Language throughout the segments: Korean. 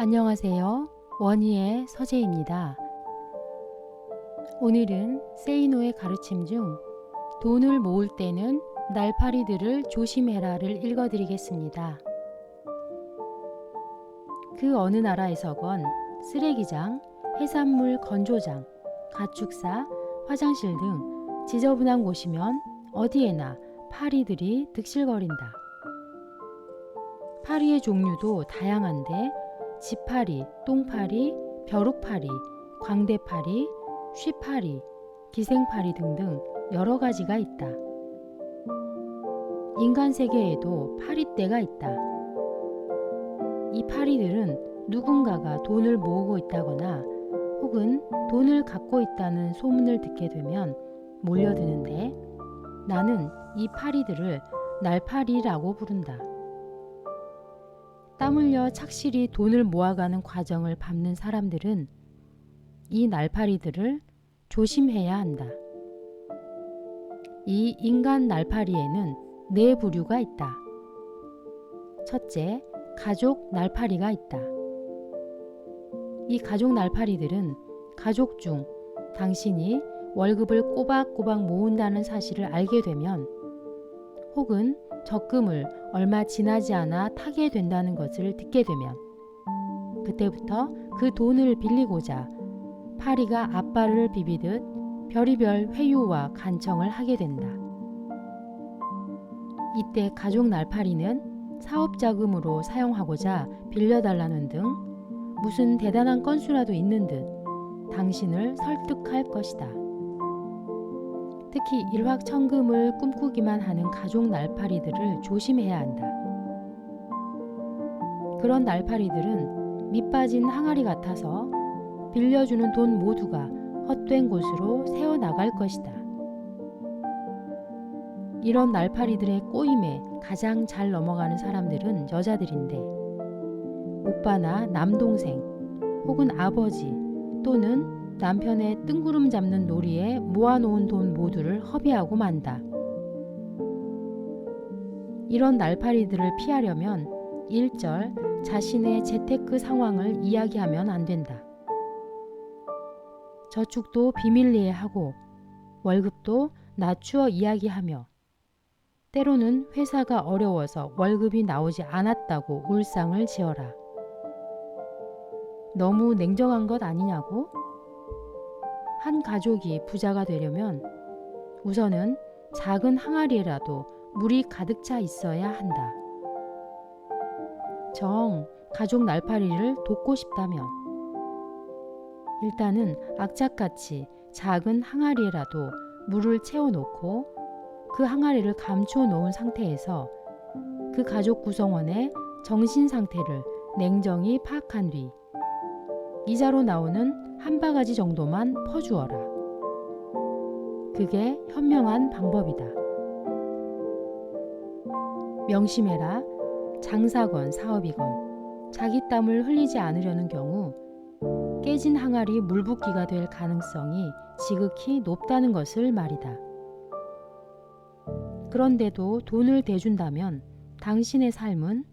안녕하세요. 원희의 서재입니다. 오늘은 세이노의 가르침 중 돈을 모을 때는 날파리들을 조심해라를 읽어드리겠습니다. 그 어느 나라에서건 쓰레기장, 해산물 건조장, 가축사, 화장실 등 지저분한 곳이면 어디에나 파리들이 득실거린다. 파리의 종류도 다양한데 지파리, 똥파리, 벼룩파리, 광대파리, 쉬파리, 기생파리 등등 여러 가지가 있다. 인간 세계에도 파리떼가 있다. 이 파리들은 누군가가 돈을 모으고 있다거나 혹은 돈을 갖고 있다는 소문을 듣게 되면 몰려드는데 나는 이 파리들을 날파리라고 부른다. 땀 흘려 착실히 돈을 모아가는 과정을 밟는 사람들은 이 날파리들을 조심해야 한다. 이 인간 날파리에는 네 부류가 있다. 첫째, 가족 날파리가 있다. 이 가족 날파리들은 가족 중 당신이 월급을 꼬박꼬박 모은다는 사실을 알게 되면 혹은 적금을 얼마 지나지 않아 타게 된다는 것을 듣게 되면 그때부터 그 돈을 빌리고자 파리가 앞발을 비비듯 별의별 회유와 간청을 하게 된다. 이때 가족 날파리는 사업자금으로 사용하고자 빌려달라는 등 무슨 대단한 건수라도 있는 듯 당신을 설득할 것이다. 특히 일확천금을 꿈꾸기만 하는 가족 날파리들을 조심해야 한다. 그런 날파리들은 밑빠진 항아리 같아서 빌려주는 돈 모두가 헛된 곳으로 새어나갈 것이다. 이런 날파리들의 꼬임에 가장 잘 넘어가는 사람들은 여자들인데 오빠나 남동생 혹은 아버지 또는 남편의 뜬구름 잡는 놀이에 모아놓은 돈 모두를 허비하고 만다. 이런 날파리들을 피하려면 일절 자신의 재테크 상황을 이야기하면 안 된다. 저축도 비밀리에 하고 월급도 낮추어 이야기하며 때로는 회사가 어려워서 월급이 나오지 않았다고 울상을 지어라. 너무 냉정한 것 아니냐고? 한 가족이 부자가 되려면 우선은 작은 항아리에라도 물이 가득 차 있어야 한다. 정 가족 날파리를 돕고 싶다면 일단은 악착같이 작은 항아리에라도 물을 채워놓고 그 항아리를 감추어 놓은 상태에서 그 가족 구성원의 정신 상태를 냉정히 파악한 뒤 이자로 나오는 한 바가지 정도만 퍼주어라. 그게 현명한 방법이다. 명심해라. 장사건 사업이건 자기 땀을 흘리지 않으려는 경우 깨진 항아리 물붓기가 될 가능성이 지극히 높다는 것을 말이다. 그런데도 돈을 대준다면 당신의 삶은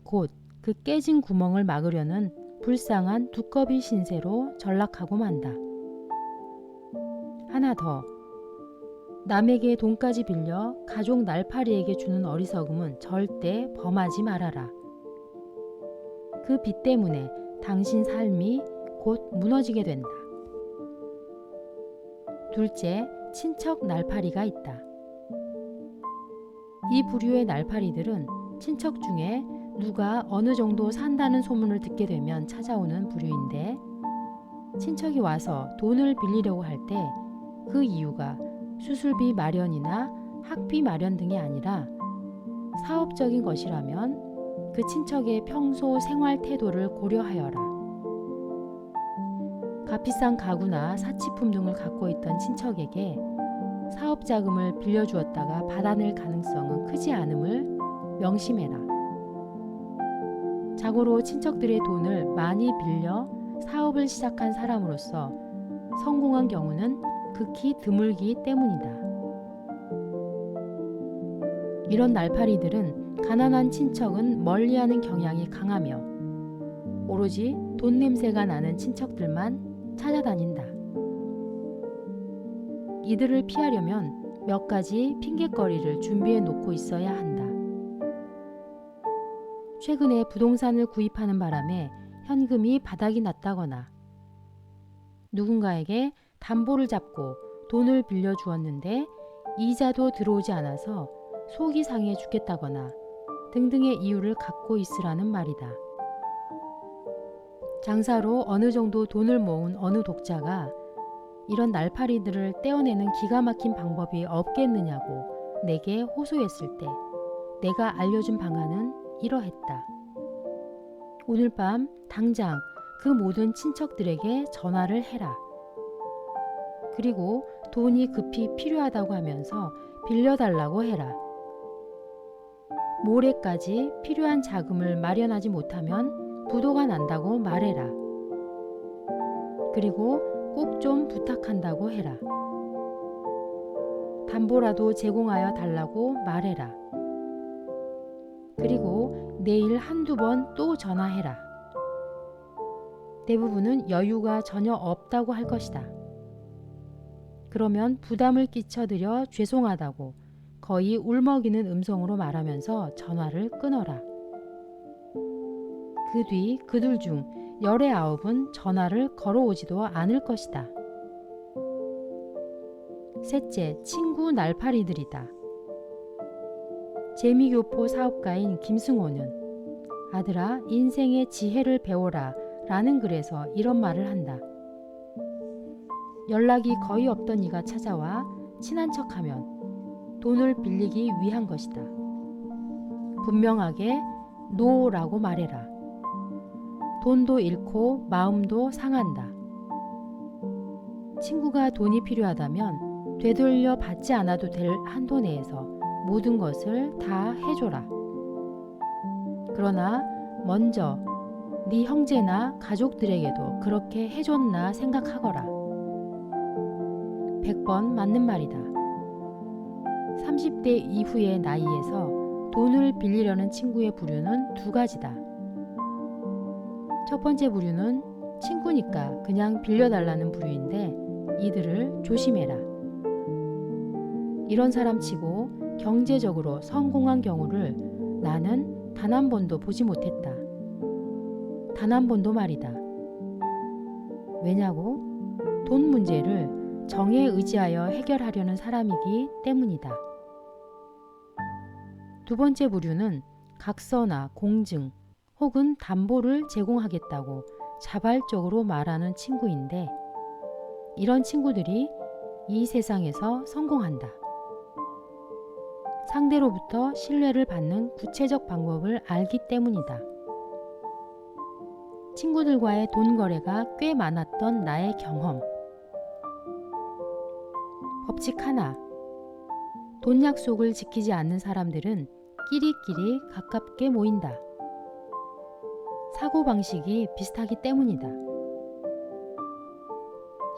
곧 그 깨진 구멍을 막으려는 불쌍한 두꺼비 신세로 전락하고 만다. 하나 더. 남에게 돈까지 빌려 가족 날파리에게 주는 어리석음은 절대 범하지 말아라. 그 빚 때문에 당신 삶이 곧 무너지게 된다. 둘째, 친척 날파리가 있다. 이 부류의 날파리들은 친척 중에 누가 어느 정도 산다는 소문을 듣게 되면 찾아오는 부류인데 친척이 와서 돈을 빌리려고 할 때 그 이유가 수술비 마련이나 학비 마련 등이 아니라 사업적인 것이라면 그 친척의 평소 생활 태도를 고려하여라. 값비싼 가구나 사치품 등을 갖고 있던 친척에게 사업 자금을 빌려주었다가 받아낼 가능성은 크지 않음을 명심해라. 자고로 친척들의 돈을 많이 빌려 사업을 시작한 사람으로서 성공한 경우는 극히 드물기 때문이다. 이런 날파리들은 가난한 친척은 멀리하는 경향이 강하며 오로지 돈 냄새가 나는 친척들만 찾아다닌다. 이들을 피하려면 몇 가지 핑곗거리를 준비해 놓고 있어야 한다. 최근에 부동산을 구입하는 바람에 현금이 바닥이 났다거나 누군가에게 담보를 잡고 돈을 빌려 주었는데 이자도 들어오지 않아서 속이 상해 죽겠다거나 등등의 이유를 갖고 있으라는 말이다. 장사로 어느 정도 돈을 모은 어느 독자가 이런 날파리들을 떼어내는 기가 막힌 방법이 없겠느냐고 내게 호소했을 때 내가 알려준 방안은 이러했다. 오늘 밤 당장 그 모든 친척들에게 전화를 해라. 그리고 돈이 급히 필요하다고 하면서 빌려달라고 해라. 모레까지 필요한 자금을 마련하지 못하면 부도가 난다고 말해라. 그리고 꼭 좀 부탁한다고 해라. 담보라도 제공하여 달라고 말해라. 그리고 내일 한두 번 또 전화해라. 대부분은 여유가 전혀 없다고 할 것이다. 그러면 부담을 끼쳐드려 죄송하다고 거의 울먹이는 음성으로 말하면서 전화를 끊어라. 그 뒤 그들 중 19은 전화를 걸어오지도 않을 것이다. 셋째, 친구 날파리들이다. 재미교포 사업가인 김승호는 아들아 인생의 지혜를 배워라 라는 글에서 이런 말을 한다. 연락이 거의 없던 이가 찾아와 친한 척하면 돈을 빌리기 위한 것이다. 분명하게 노라고 말해라. 돈도 잃고 마음도 상한다. 친구가 돈이 필요하다면 되돌려 받지 않아도 될 한도 내에서 모든 것을 다 해줘라. 그러나 먼저 네 형제나 가족들에게도 그렇게 해줬나 생각하거라. 100번 맞는 말이다. 30대 이후의 나이에서 돈을 빌리려는 친구의 부류는 두 가지다. 첫 번째 부류는 친구니까 그냥 빌려달라는 부류인데 이들을 조심해라. 이런 사람치고 경제적으로 성공한 경우를 나는 단 한 번도 보지 못했다. 단 한 번도 말이다. 왜냐고? 돈 문제를 정에 의지하여 해결하려는 사람이기 때문이다. 두 번째 부류는 각서나 공증 혹은 담보를 제공하겠다고 자발적으로 말하는 친구인데 이런 친구들이 이 세상에서 성공한다. 상대로부터 신뢰를 받는 구체적 방법을 알기 때문이다. 친구들과의 돈 거래가 꽤 많았던 나의 경험. 법칙 하나. 돈 약속을 지키지 않는 사람들은 끼리끼리 가깝게 모인다. 사고방식이 비슷하기 때문이다.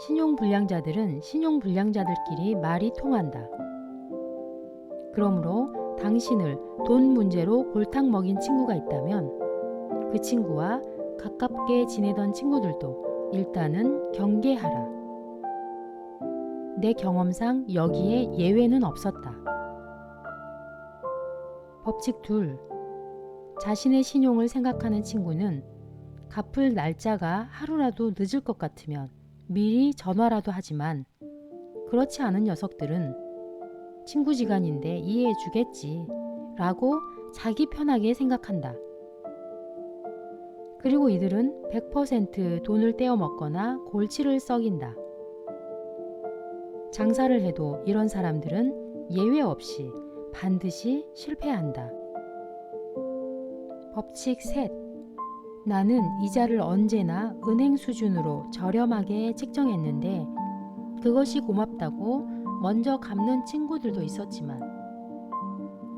신용불량자들은 신용불량자들끼리 말이 통한다. 그러므로 당신을 돈 문제로 골탕 먹인 친구가 있다면 그 친구와 가깝게 지내던 친구들도 일단은 경계하라. 내 경험상 여기에 예외는 없었다. 법칙 둘. 자신의 신용을 생각하는 친구는 갚을 날짜가 하루라도 늦을 것 같으면 미리 전화라도 하지만 그렇지 않은 녀석들은 친구지간인데 이해해 주겠지 라고 자기 편하게 생각한다. 그리고 이들은 100% 돈을 떼어 먹거나 골치를 썩인다. 장사를 해도 이런 사람들은 예외 없이 반드시 실패한다. 법칙 셋. 나는 이자를 언제나 은행 수준으로 저렴하게 책정했는데 그것이 고맙다고 먼저 갚는 친구들도 있었지만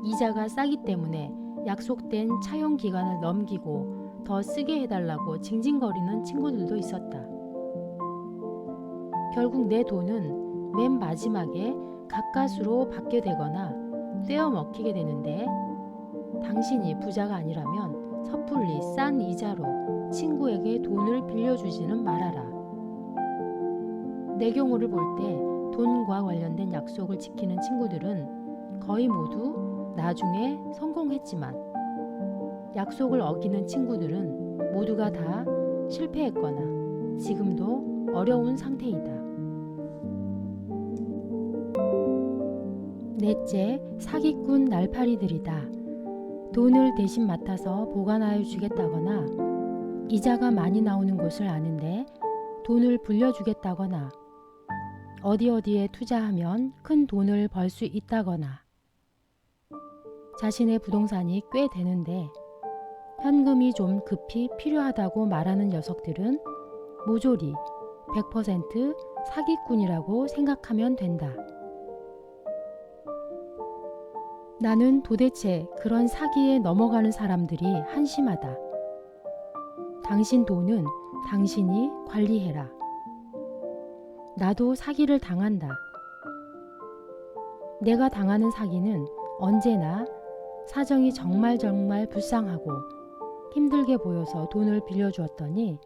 이자가 싸기 때문에 약속된 차용 기간을 넘기고 더 쓰게 해달라고 징징거리는 친구들도 있었다. 결국 내 돈은 맨 마지막에 가까스로 받게 되거나 떼어 먹히게 되는데 당신이 부자가 아니라면 섣불리 싼 이자로 친구에게 돈을 빌려주지는 말아라. 내 경우를 볼 때 돈과 관련된 약속을 지키는 친구들은 거의 모두 나중에 성공했지만, 약속을 어기는 친구들은 모두가 다 실패했거나 지금도 어려운 상태이다. 넷째, 사기꾼 날파리들이다. 돈을 대신 맡아서 보관하여 주겠다거나, 이자가 많이 나오는 곳을 아는데 돈을 불려주겠다거나, 어디에 투자하면 큰 돈을 벌 수 있다거나, 자신의 부동산이 꽤 되는데 현금이 좀 급히 필요하다고 말하는 녀석들은 모조리 100% 사기꾼이라고 생각하면 된다. 나는 도대체 그런 사기에 넘어가는 사람들이 한심하다. 당신 돈은 당신이 관리해라. 나도 사기를 당한다. 내가 당하는 사기는 언제나 사정이 정말 불쌍하고 힘들게 보여서 돈을 빌려주었더니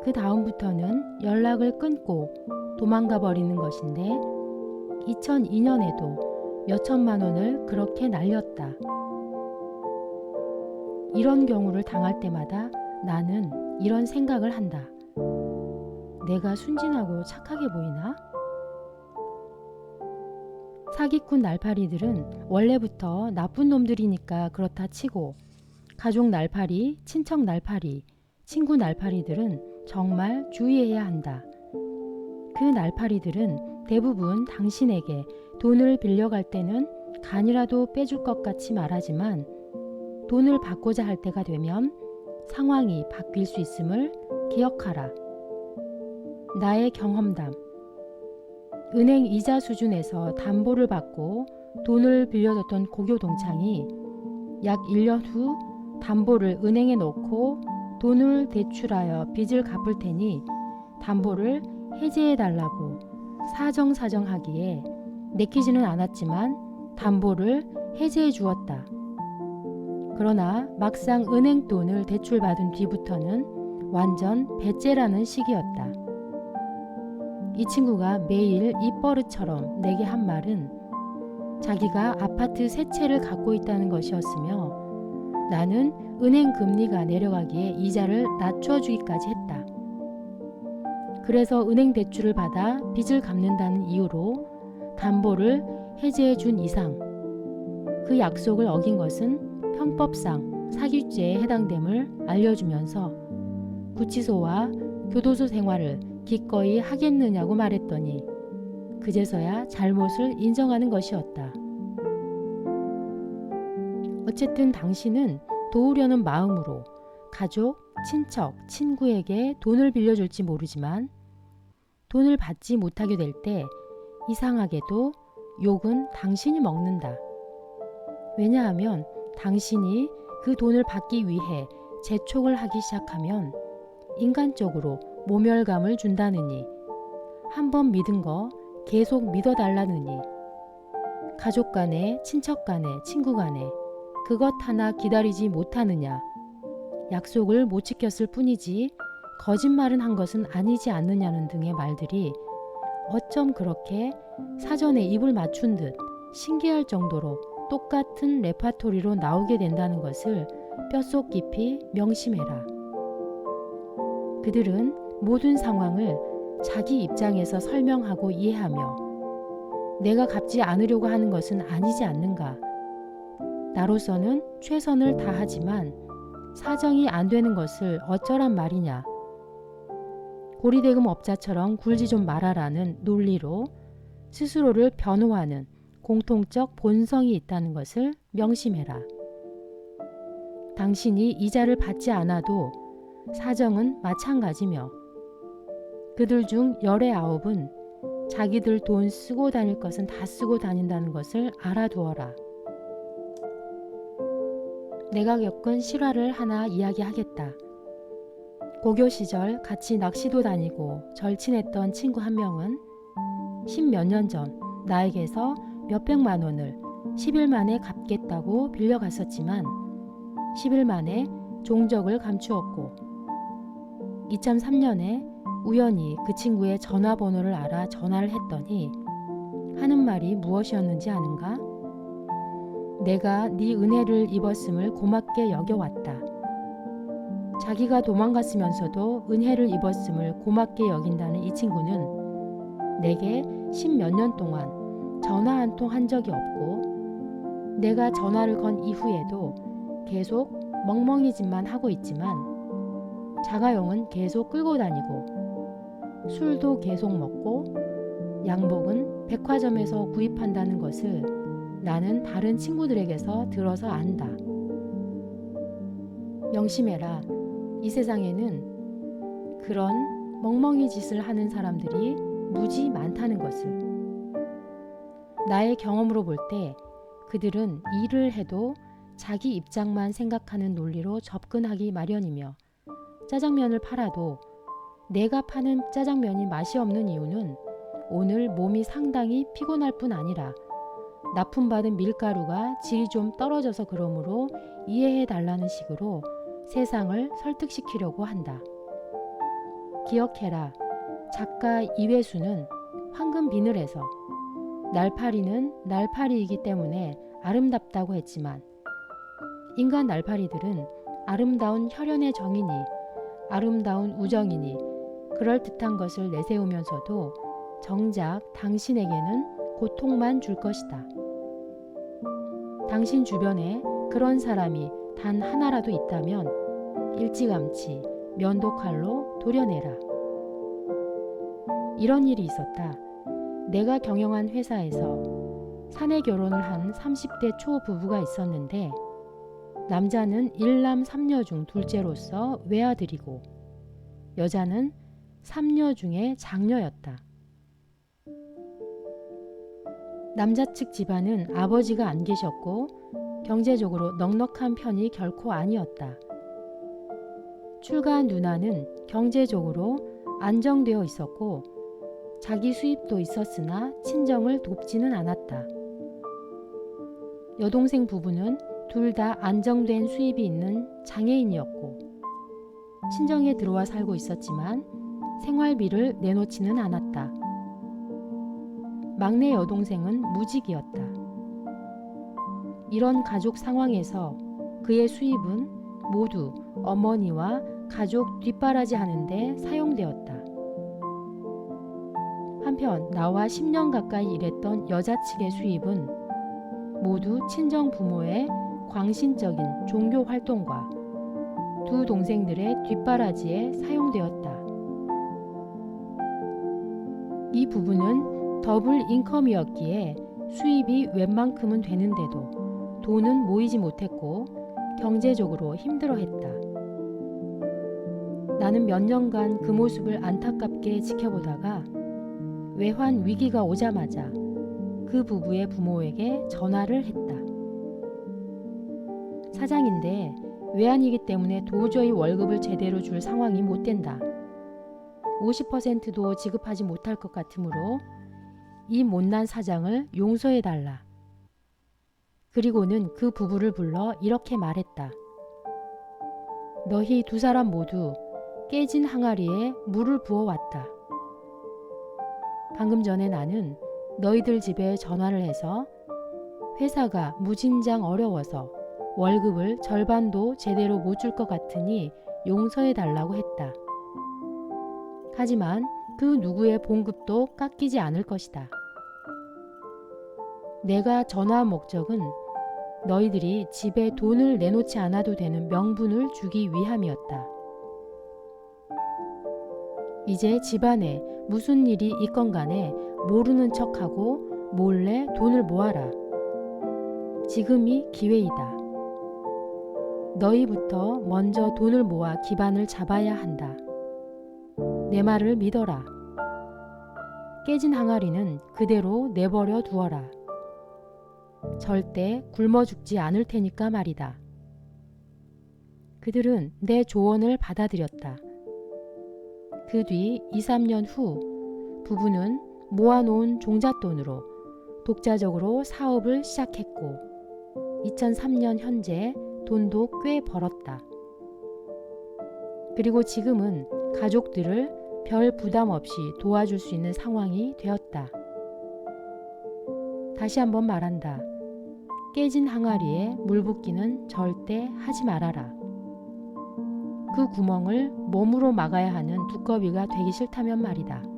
그 다음부터는 연락을 끊고 도망가 버리는 것인데, 2002년에도 몇천만 원을 그렇게 날렸다. 이런 경우를 당할 때마다 나는 이런 생각을 한다. 내가 순진하고 착하게 보이나? 사기꾼 날파리들은 원래부터 나쁜 놈들이니까 그렇다 치고, 가족 날파리, 친척 날파리, 친구 날파리들은 정말 주의해야 한다. 그 날파리들은 대부분 당신에게 돈을 빌려갈 때는 간이라도 빼줄 것 같이 말하지만, 돈을 받고자 할 때가 되면 상황이 바뀔 수 있음을 기억하라. 나의 경험담. 은행 이자 수준에서 담보를 받고 돈을 빌려줬던 고교 동창이 약 1년 후 담보를 은행에 놓고 돈을 대출하여 빚을 갚을 테니 담보를 해제해달라고 사정하기에 내키지는 않았지만 담보를 해제해 주었다. 그러나 막상 은행 돈을 대출받은 뒤부터는 완전 배째라는 식이었다. 이 친구가 매일 입버릇처럼 내게 한 말은 자기가 아파트 3채를 갖고 있다는 것이었으며, 나는 은행 금리가 내려가기에 이자를 낮춰주기까지 했다. 그래서 은행 대출을 받아 빚을 갚는다는 이유로 담보를 해제해 준 이상 그 약속을 어긴 것은 형법상 사기죄에 해당됨을 알려주면서 구치소와 교도소 생활을 기꺼이 하겠느냐고 말했더니 그제서야 잘못을 인정하는 것이었다. 어쨌든 당신은 도우려는 마음으로 가족, 친척, 친구에게 돈을 빌려줄지 모르지만 돈을 받지 못하게 될 때 이상하게도 욕은 당신이 먹는다. 왜냐하면 당신이 그 돈을 받기 위해 재촉을 하기 시작하면 인간적으로 모멸감을 준다느니, 한번 믿은 거 계속 믿어달라느니, 가족 간에, 친척 간에, 친구 간에 그것 하나 기다리지 못하느냐, 약속을 못 지켰을 뿐이지 거짓말은 한 것은 아니지 않느냐는 등의 말들이 어쩜 그렇게 사전에 입을 맞춘 듯 신기할 정도로 똑같은 레파토리로 나오게 된다는 것을 뼛속 깊이 명심해라. 그들은 모든 상황을 자기 입장에서 설명하고 이해하며 내가 갚지 않으려고 하는 것은 아니지 않는가. 나로서는 최선을 다하지만 사정이 안 되는 것을 어쩌란 말이냐. 고리대금 업자처럼 굴지 좀 말아라는 논리로 스스로를 변호하는 공통적 본성이 있다는 것을 명심해라. 당신이 이자를 받지 않아도 사정은 마찬가지며 그들 중 19은 자기들 돈 쓰고 다닐 것은 다 쓰고 다닌다는 것을 알아두어라. 내가 겪은 실화를 하나 이야기하겠다. 고교 시절 같이 낚시도 다니고 절친했던 친구 한 명은 10몇 년 전 나에게서 몇백만 원을 10일 만에 갚겠다고 빌려갔었지만 10일 만에 종적을 감추었고 2003년에 우연히 그 친구의 전화번호를 알아 전화를 했더니 하는 말이 무엇이었는지 아는가? 내가 네 은혜를 입었음을 고맙게 여겨왔다. 자기가 도망갔으면서도 은혜를 입었음을 고맙게 여긴다는 이 친구는 내게 10몇 년 동안 전화 한 통 한 적이 없고 내가 전화를 건 이후에도 계속 멍멍이짓만 하고 있지만 자가용은 계속 끌고 다니고 술도 계속 먹고 양복은 백화점에서 구입한다는 것을 나는 다른 친구들에게서 들어서 안다. 명심해라. 이 세상에는 그런 멍멍이 짓을 하는 사람들이 무지 많다는 것을. 나의 경험으로 볼 때 그들은 일을 해도 자기 입장만 생각하는 논리로 접근하기 마련이며 짜장면을 팔아도 내가 파는 짜장면이 맛이 없는 이유는 오늘 몸이 상당히 피곤할 뿐 아니라 납품받은 밀가루가 질이 좀 떨어져서 그러므로 이해해 달라는 식으로 세상을 설득시키려고 한다. 기억해라. 작가 이회수는 황금 비늘에서 날파리는 날파리이기 때문에 아름답다고 했지만 인간 날파리들은 아름다운 혈연의 정이니 아름다운 우정이니 그럴듯한 것을 내세우면서도 정작 당신에게는 고통만 줄 것이다. 당신 주변에 그런 사람이 단 하나라도 있다면 일찌감치 면도칼로 도려내라. 이런 일이 있었다. 내가 경영한 회사에서 사내 결혼을 한 30대 초 부부가 있었는데 남자는 일남 3녀 중 둘째로서 외아들이고 여자는 3녀 중에 장녀였다. 남자 측 집안은 아버지가 안 계셨고 경제적으로 넉넉한 편이 결코 아니었다. 출가한 누나는 경제적으로 안정되어 있었고 자기 수입도 있었으나 친정을 돕지는 않았다. 여동생 부부는 둘 다 안정된 수입이 있는 장애인이었고 친정에 들어와 살고 있었지만 생활비를 내놓지는 않았다. 막내 여동생은 무직이었다. 이런 가족 상황에서 그의 수입은 모두 어머니와 가족 뒷바라지 하는데 사용되었다. 한편 나와 10년 가까이 일했던 여자 측의 수입은 모두 친정 부모의 광신적인 종교 활동과 두 동생들의 뒷바라지에 사용되었다. 이 부부는 더블 인컴이었기에 수입이 웬만큼은 되는데도 돈은 모이지 못했고 경제적으로 힘들어했다. 나는 몇 년간 그 모습을 안타깝게 지켜보다가 외환 위기가 오자마자 그 부부의 부모에게 전화를 했다. 사장인데 외환이기 때문에 도저히 월급을 제대로 줄 상황이 못 된다. 50%도 지급하지 못할 것 같으므로 이 못난 사장을 용서해달라. 그리고는 그 부부를 불러 이렇게 말했다. 너희 두 사람 모두 깨진 항아리에 물을 부어왔다. 방금 전에 나는 너희들 집에 전화를 해서 회사가 무진장 어려워서 월급을 절반도 제대로 못 줄 것 같으니 용서해달라고 했다. 하지만 그 누구의 봉급도 깎이지 않을 것이다. 내가 전화한 목적은 너희들이 집에 돈을 내놓지 않아도 되는 명분을 주기 위함이었다. 이제 집안에 무슨 일이 있건 간에 모르는 척하고 몰래 돈을 모아라. 지금이 기회이다. 너희부터 먼저 돈을 모아 기반을 잡아야 한다. 내 말을 믿어라. 깨진 항아리는 그대로 내버려 두어라. 절대 굶어 죽지 않을 테니까 말이다. 그들은 내 조언을 받아들였다. 그 뒤 2, 3년 후 부부는 모아놓은 종잣돈으로 독자적으로 사업을 시작했고 2003년 현재 돈도 꽤 벌었다. 그리고 지금은 가족들을 별 부담 없이 도와줄 수 있는 상황이 되었다. 다시 한번 말한다. 깨진 항아리에 물 붓기는 절대 하지 말아라. 그 구멍을 몸으로 막아야 하는 두꺼비가 되기 싫다면 말이다.